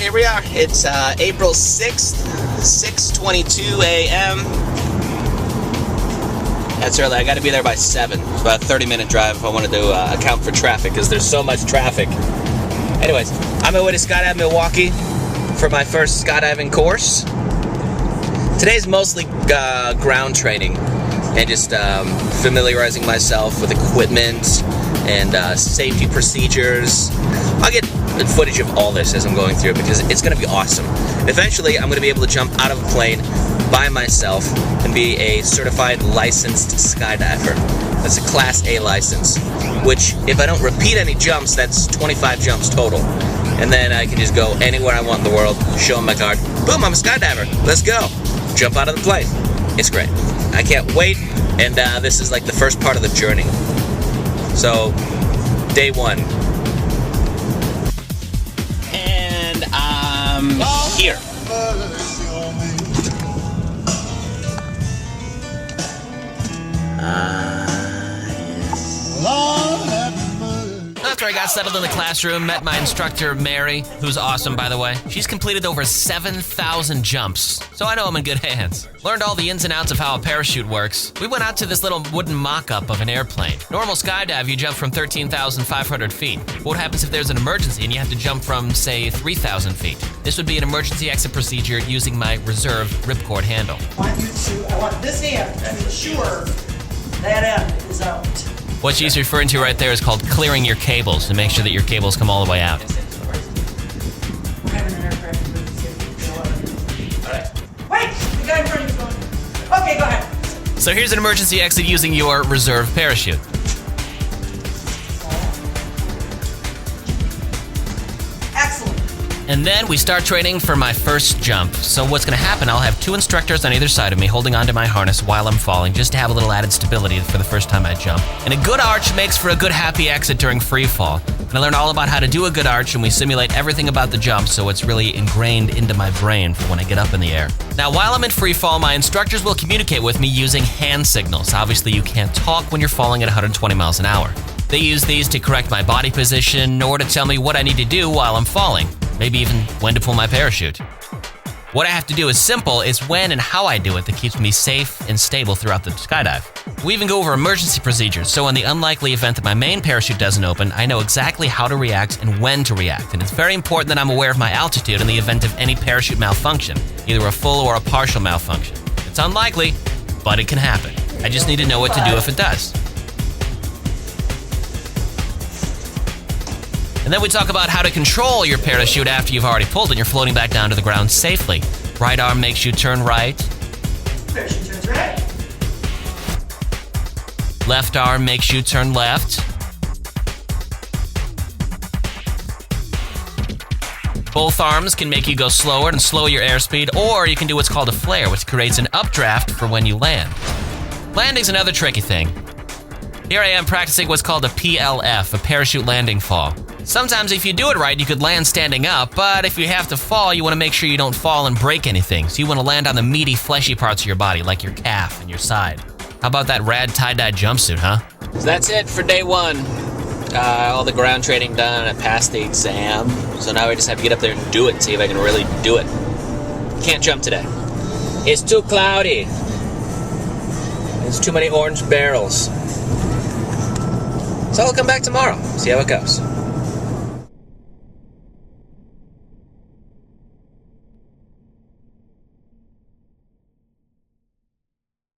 here we are. It's April 6th, 6:22 a.m. That's early. I got to be there by 7. It's about a 30-minute drive if I wanted to account for traffic, because there's so much traffic. Anyways, I'm on my way to Skydive Milwaukee for my first skydiving course. Today's mostly ground training and just familiarizing myself with equipment and safety procedures. I'll get footage of all this as I'm going through, because it's going to be awesome. Eventually, I'm going to be able to jump out of a plane by myself and be a certified licensed skydiver. That's a Class A license, which, if I don't repeat any jumps, that's 25 jumps total. And then I can just go anywhere I want in the world, show them my card, boom, I'm a skydiver, let's go. Jump out of the plane. It's great. I can't wait, and this is like the first part of the journey. So, day 1. And I'm here. After I got settled in the classroom, met my instructor, Mary, who's awesome, by the way. She's completed over 7,000 jumps, so I know I'm in good hands. Learned all the ins and outs of how a parachute works. We went out to this little wooden mock-up of an airplane. Normal skydive, you jump from 13,500 feet. What happens if there's an emergency and you have to jump from, say, 3,000 feet? This would be an emergency exit procedure using my reserve ripcord handle. I want this hand to ensure that end is out. What she's referring to right there is called clearing your cables, to make sure that your cables come all the way out. We're having an aircraft emergency. Wait! The guy in front of you's going. Okay, go ahead. So here's an emergency exit using your reserve parachute. Excellent. And then we start training for my first jump. So what's going to happen, I'll have 2 instructors on either side of me holding onto my harness while I'm falling, just to have a little added stability for the first time I jump. And a good arch makes for a good happy exit during free fall. And I learned all about how to do a good arch, and we simulate everything about the jump, so it's really ingrained into my brain for when I get up in the air. Now, while I'm in free fall, my instructors will communicate with me using hand signals. Obviously, you can't talk when you're falling at 120 miles an hour. They use these to correct my body position or to tell me what I need to do while I'm falling. Maybe even when to pull my parachute. What I have to do is simple. It's when and how I do it that keeps me safe and stable throughout the skydive. We even go over emergency procedures, so in the unlikely event that my main parachute doesn't open, I know exactly how to react and when to react. And it's very important that I'm aware of my altitude in the event of any parachute malfunction, either a full or a partial malfunction. It's unlikely, but it can happen. I just need to know what to do if it does. And then we talk about how to control your parachute after you've already pulled and you're floating back down to the ground safely. Right arm makes you turn right. Parachute turns right. Left arm makes you turn left. Both arms can make you go slower and slow your airspeed, or you can do what's called a flare, which creates an updraft for when you land. Landing's another tricky thing. Here I am practicing what's called a PLF, a parachute landing fall. Sometimes if you do it right, you could land standing up, but if you have to fall, you want to make sure you don't fall and break anything. So you want to land on the meaty, fleshy parts of your body, like your calf and your side. How about that rad tie-dye jumpsuit, huh? So that's it for day 1. All the ground training done. I passed the exam. So now I just have to get up there and do it and see if I can really do it. Can't jump today. It's too cloudy. There's too many orange barrels. So I'll come back tomorrow, see how it goes.